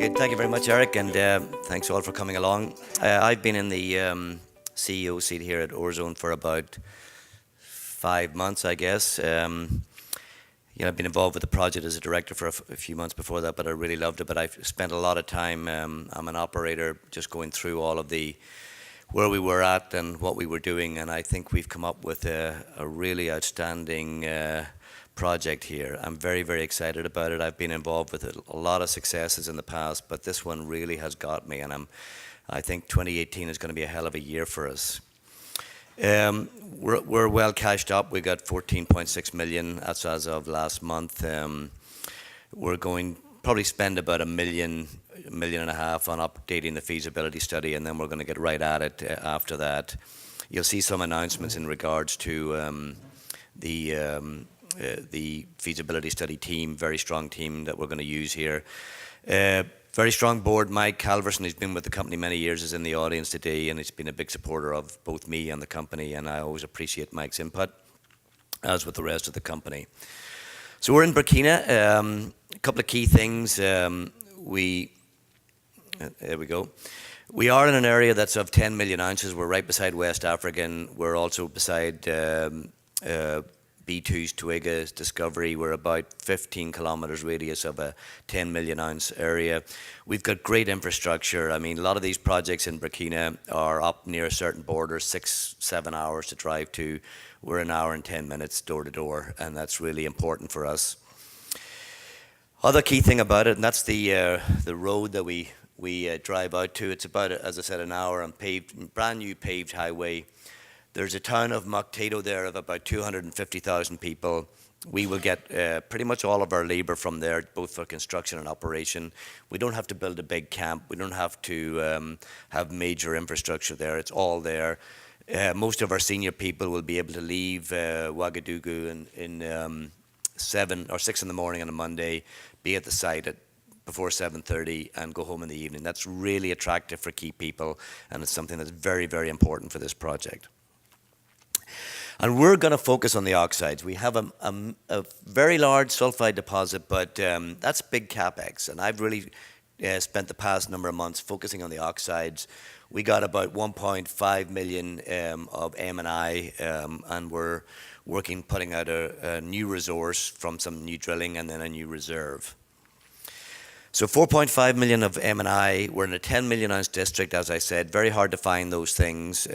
Okay, thank you very much, Eric, and thanks all for coming along. I've been in the CEO seat here at Orezone for about 5 months, I guess. I've been involved with the project as a director for a few months before that, but I really loved it. But I've spent a lot of time, I'm an operator, just going through all of where we were at and what we were doing, and I think we've come up with a really outstanding project here. I'm very, very excited about it. I've been involved with a lot of successes in the past, but this one really has got me, and I think 2018 is going to be a hell of a year for us. We're well cashed up. We got 14.6 million. That's as of last month. We're going probably spend about $1 million, $1.5 million on updating the feasibility study, and then we're going to get right at it after that. You'll see some announcements in regards to the feasibility study team, very strong team that we're going to use here. Very strong board. Mike Calverson, who's been with the company many years, is in the audience today, and he's been a big supporter of both me and the company, and I always appreciate Mike's input, as with the rest of the company. So we're in Burkina. A couple of key things. There we go. We are in an area that's of 10 million ounces. We're right beside West African. We're also beside B2's Twiga's discovery. We're about 15 kilometers radius of a 10 million ounce area. We've got great infrastructure. I mean, a lot of these projects in Burkina are up near a certain border, 6-7 hours to drive to. We're an hour and 10 minutes door to door, and that's really important for us. Other key thing about it, and that's the road that we drive out to. It's about, as I said, an hour on brand new paved highway. There's a town of Mocteto there of about 250,000 people. We will get pretty much all of our labor from there, both for construction and operation. We don't have to build a big camp. We don't have to have major infrastructure there. It's all there. Most of our senior people will be able to leave Ouagadougou in 7 or 6 in the morning on a Monday, be at the site before 7:30 and go home in the evening. That's really attractive for key people, and it's something that's very, very important for this project. And we're going to focus on the oxides. We have a very large sulfide deposit, but that's big capex. And I've really spent the past number of months focusing on the oxides. We got about 1.5 million of M&I, and we're putting out a new resource from some new drilling and then a new reserve. So 4.5 million of M&I. We're in a 10 million ounce district, as I said. Very hard to find those things.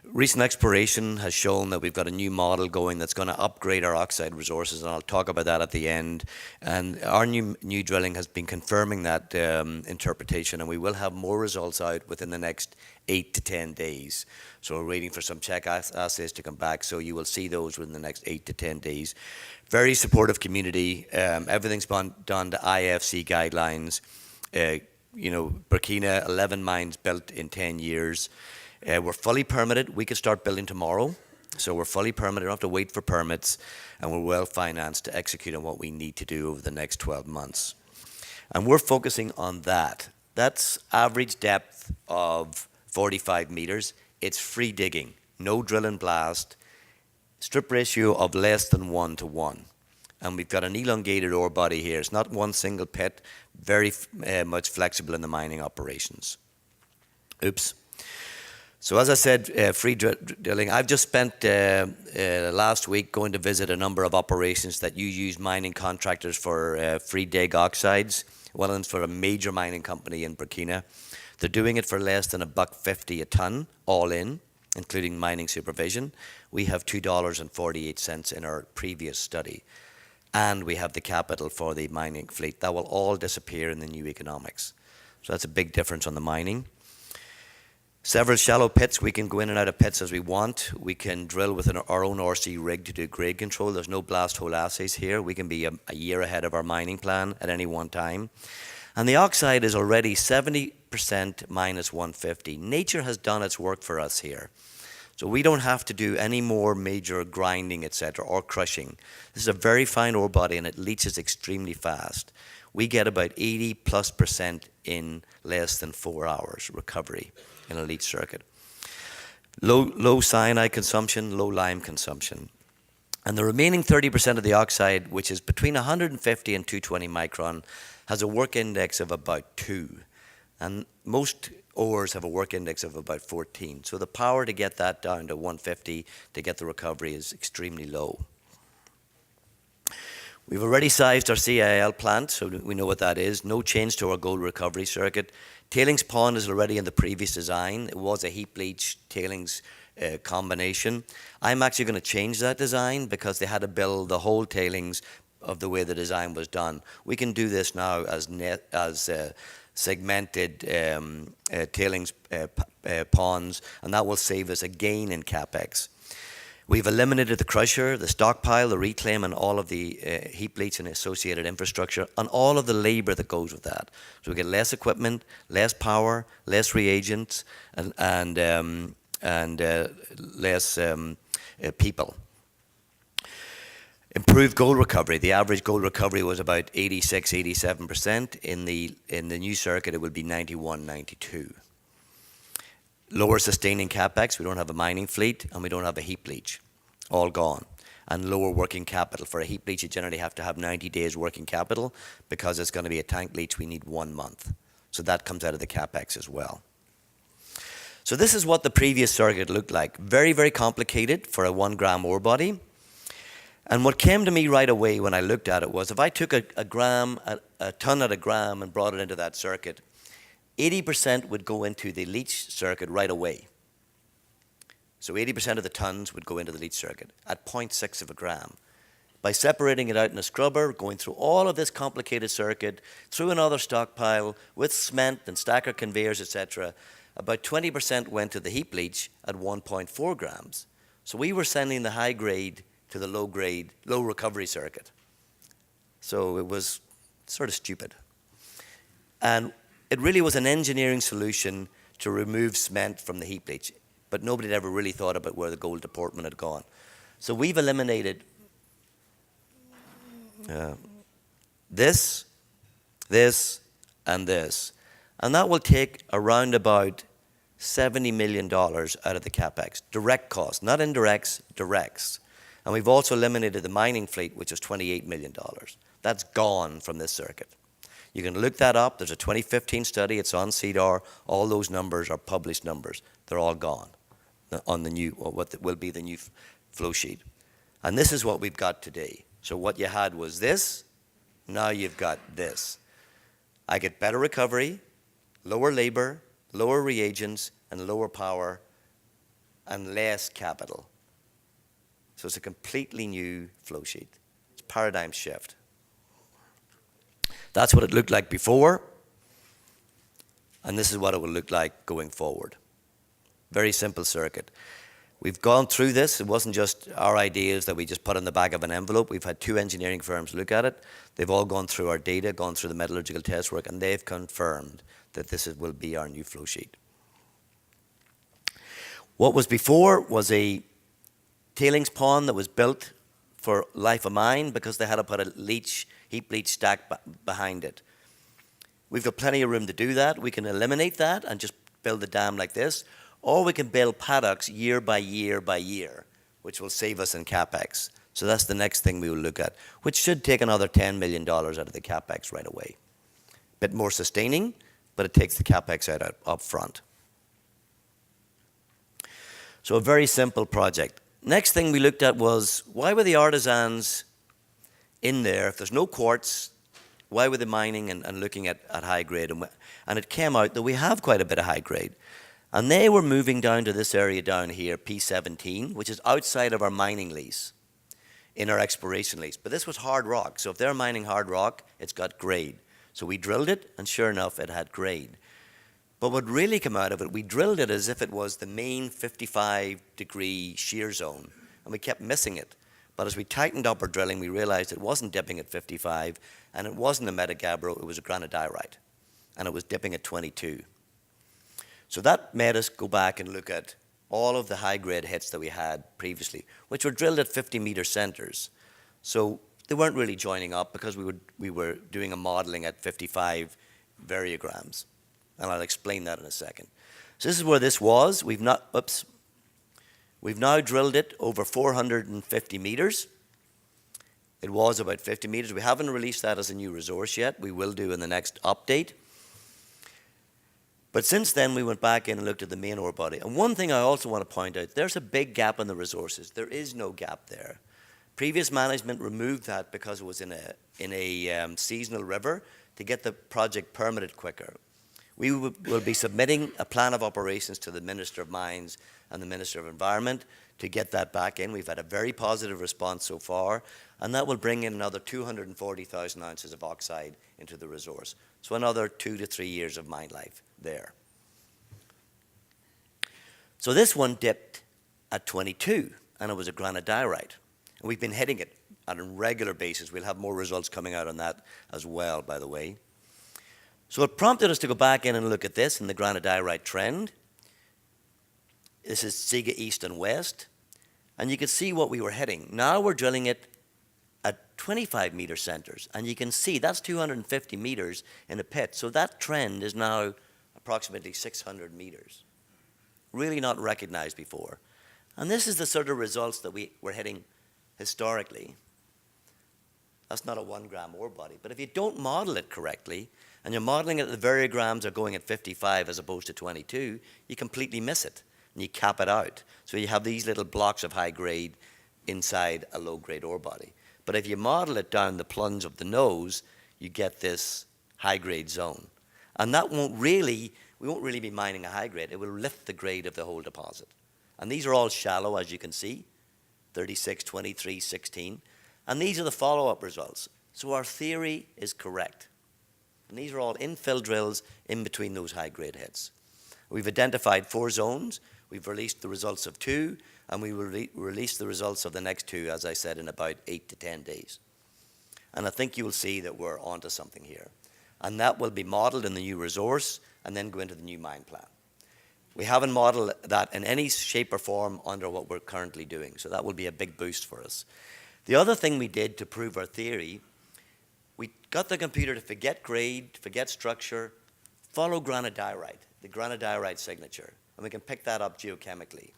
Recent exploration has shown that we've got a new model going that's going to upgrade our oxide resources, and I'll talk about that at the end. And our new drilling has been confirming that interpretation, and we will have more results out within the next 8 to 10 days. So we're waiting for some check assays to come back, so you will see those within the next 8 to 10 days. Very supportive community. Everything's been done to IFC guidelines. Burkina, 11 mines built in 10 years. We're fully permitted. We could start building tomorrow. So we're fully permitted. We don't have to wait for permits. And we're well financed to execute on what we need to do over the next 12 months. And we're focusing on that. That's average depth of 45 meters. It's free digging, no drill and blast, strip ratio of less than 1 to 1. And we've got an elongated ore body here. It's not one single pit, very much flexible in the mining operations. Oops. So as I said, free drilling. I've just spent last week going to visit a number of operations that use mining contractors for free dig oxides. One of them's for a major mining company in Burkina. They're doing it for less than $1.50 a ton, all in, including mining supervision. We have $2.48 in our previous study. And we have the capital for the mining fleet. That will all disappear in the new economics. So that's a big difference on the mining. Several shallow pits. We can go in and out of pits as we want. We can drill with our own RC rig to do grade control. There's no blast hole assays here. We can be a year ahead of our mining plan at any one time. And the oxide is already 70% minus 150. Nature has done its work for us here. So we don't have to do any more major grinding, etc., or crushing. This is a very fine ore body, and it leaches extremely fast. We get about 80+% in less than 4 hours recovery in a leach circuit. Low cyanide consumption, low lime consumption. And the remaining 30% of the oxide, which is between 150 and 220 micron, has a work index of about 2. And most ores have a work index of about 14. So the power to get that down to 150 to get the recovery is extremely low. We've already sized our CIL plant, so we know what that is. No change to our gold recovery circuit. Tailings pond is already in the previous design. It was a heap leach tailings combination. I'm actually going to change that design because they had to build the whole tailings of the way the design was done. We can do this now as segmented tailings ponds, and that will save us a gain in CapEx. We've eliminated the crusher, the stockpile, the reclaim, and all of the heap leach and associated infrastructure, and all of the labor that goes with that. So we get less equipment, less power, less reagents, and less people. Improved gold recovery. The average gold recovery was about 86, 87%. In the new circuit, it would be 91, 92. Lower sustaining CapEx. We don't have a mining fleet, and we don't have a heap leach. All gone. And lower working capital. For a heap leach, you generally have to have 90 days working capital. Because it's going to be a tank leach, we need 1 month. So that comes out of the CapEx as well. So this is what the previous circuit looked like. Very, very complicated for a 1 gram ore body. And what came to me right away when I looked at it was if I took a ton at a gram and brought it into that circuit, 80% would go into the leach circuit right away. So 80% of the tons would go into the leach circuit at 0.6 of a gram. By separating it out in a scrubber, going through all of this complicated circuit, through another stockpile with cement and stacker conveyors, etc., about 20% went to the heap leach at 1.4 grams. So we were sending the high grade to the low recovery circuit. So it was sort of stupid. And it really was an engineering solution to remove cement from the heap leach, but nobody had ever really thought about where the gold deportment had gone. So we've eliminated this, and this. And that will take around about $70 million out of the CapEx. Direct costs, not indirects, directs. And we've also eliminated the mining fleet, which is $28 million. That's gone from this circuit. You can look that up. There's a 2015 study. It's on CDAR. All those numbers are published numbers. They're all gone on the new, or what will be the new flow sheet. And this is what we've got today. So what you had was this. Now you've got this. I get better recovery, lower labor, lower reagents, and lower power, and less capital. So it's a completely new flow sheet. It's a paradigm shift. That's what it looked like before, and this is what it will look like going forward. Very simple circuit. We've gone through this. It wasn't just our ideas that we just put in the back of an envelope. We've had 2 engineering firms look at it. They've all gone through our data, gone through the metallurgical test work, and they've confirmed that this will be our new flow sheet. What was before was a tailings pond that was built for life of mine because they had to put a heap leach stack behind it. We've got plenty of room to do that. We can eliminate that and just build a dam like this, or we can build paddocks year by year by year, which will save us in CapEx. So that's the next thing we will look at, which should take another $10 million out of the CapEx right away. Bit more sustaining, but it takes the CapEx out up front. So a very simple project. Next thing we looked at was, why were the artisans in there? If there's no quartz, why were they mining and looking at high grade? And it came out that we have quite a bit of high grade. And they were moving down to this area down here, P17, which is outside of our mining lease, in our exploration lease. But this was hard rock. So if they're mining hard rock, it's got grade. So we drilled it, and sure enough, it had grade. But what really came out of it, we drilled it as if it was the main 55-degree shear zone, and we kept missing it. But as we tightened up our drilling, we realized it wasn't dipping at 55, and it wasn't a metagabbro, it was a granodiorite, and it was dipping at 22. So that made us go back and look at all of the high-grade hits that we had previously, which were drilled at 50-meter centers. So they weren't really joining up because we were doing a modeling at 55 variograms. And I'll explain that in a second. So this is where this was. We've now drilled it over 450 meters. It was about 50 meters. We haven't released that as a new resource yet. We will do in the next update. But since then, we went back in and looked at the main ore body. And one thing I also want to point out, there's a big gap in the resources. There is no gap there. Previous management removed that because it was in a seasonal river to get the project permitted quicker. We will be submitting a plan of operations to the Minister of Mines and the Minister of Environment to get that back in. We've had a very positive response so far, and that will bring in another 240,000 ounces of oxide into the resource. So another 2 to 3 years of mine life there. So this one dipped at 22, and it was a granodiorite. And we've been hitting it on a regular basis. We'll have more results coming out on that as well, by the way. So it prompted us to go back in and look at this in the granodiorite trend. This is Siga East and West. And you can see what we were hitting. Now we're drilling it at 25-meter centers. And you can see that's 250 meters in a pit. So that trend is now approximately 600 meters. Really not recognized before. And this is the sort of results that we were hitting historically. That's not a 1 gram ore body. But if you don't model it correctly, and you're modeling it, the variograms are going at 55 as opposed to 22, you completely miss it, and you cap it out. So you have these little blocks of high grade inside a low grade ore body. But if you model it down the plunge of the nose, you get this high grade zone. And that we won't really be mining a high grade. It will lift the grade of the whole deposit. And these are all shallow, as you can see, 36, 23, 16. And these are the follow-up results. So our theory is correct. And these are all infill drills in between those high-grade hits. We've identified 4 zones. We've released the results of 2, and we will release the results of the next 2, as I said, in about 8 to 10 days. And I think you will see that we're onto something here. And that will be modeled in the new resource and then go into the new mine plan. We haven't modeled that in any shape or form under what we're currently doing, so that will be a big boost for us. The other thing we did to prove our theory, we got the computer to forget grade, forget structure, follow granodiorite, the granodiorite signature, and we can pick that up geochemically.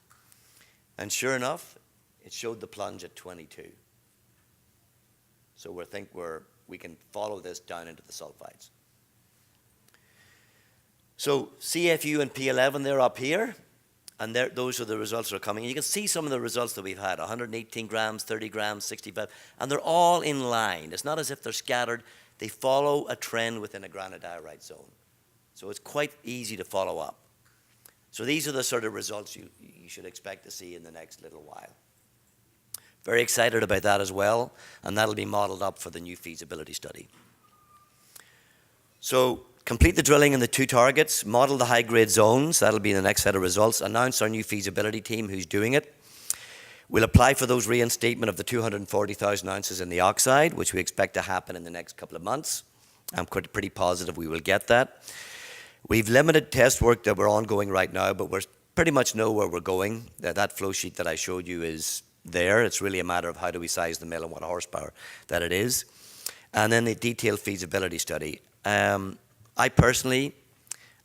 And sure enough, it showed the plunge at 22. So we can follow this down into the sulfides. So CFU and P11, they're up here, and those are the results that are coming. You can see some of the results that we've had, 118 grams, 30 grams, 65, and they're all in line. It's not as if they're scattered. They follow a trend within a granodiorite zone. So it's quite easy to follow up. So these are the sort of results you should expect to see in the next little while. Very excited about that as well, and that'll be modeled up for the new feasibility study. So complete the drilling in the 2 targets, model the high-grade zones, that'll be the next set of results, announce our new feasibility team who's doing it. We'll apply for those reinstatement of the 240,000 ounces in the oxide, which we expect to happen in the next couple of months. I'm pretty positive we will get that. We've limited test work that we're ongoing right now, but we pretty much know where we're going. That flow sheet that I showed you is there. It's really a matter of how do we size the mill and what horsepower that it is. And then the detailed feasibility study. I personally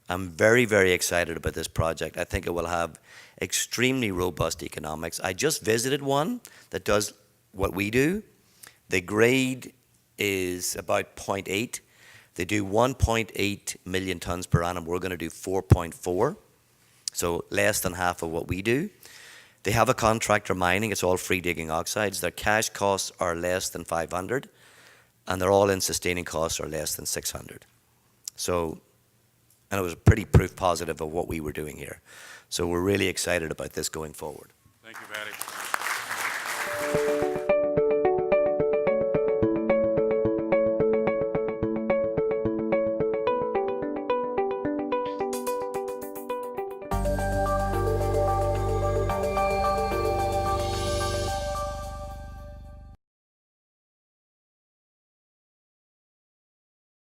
am very, very excited about this project. I think it will have extremely robust economics. I just visited one that does what we do. The grade is about 0.8. They do 1.8 million tons per annum. We're going to do 4.4, so less than half of what we do. They have a contractor mining. It's all free digging oxides. Their cash costs are less than 500, and their all-in sustaining costs are less than 600. So, and it was a pretty proof positive of what we were doing here. So we're really excited about this going forward. Thank you, Patty.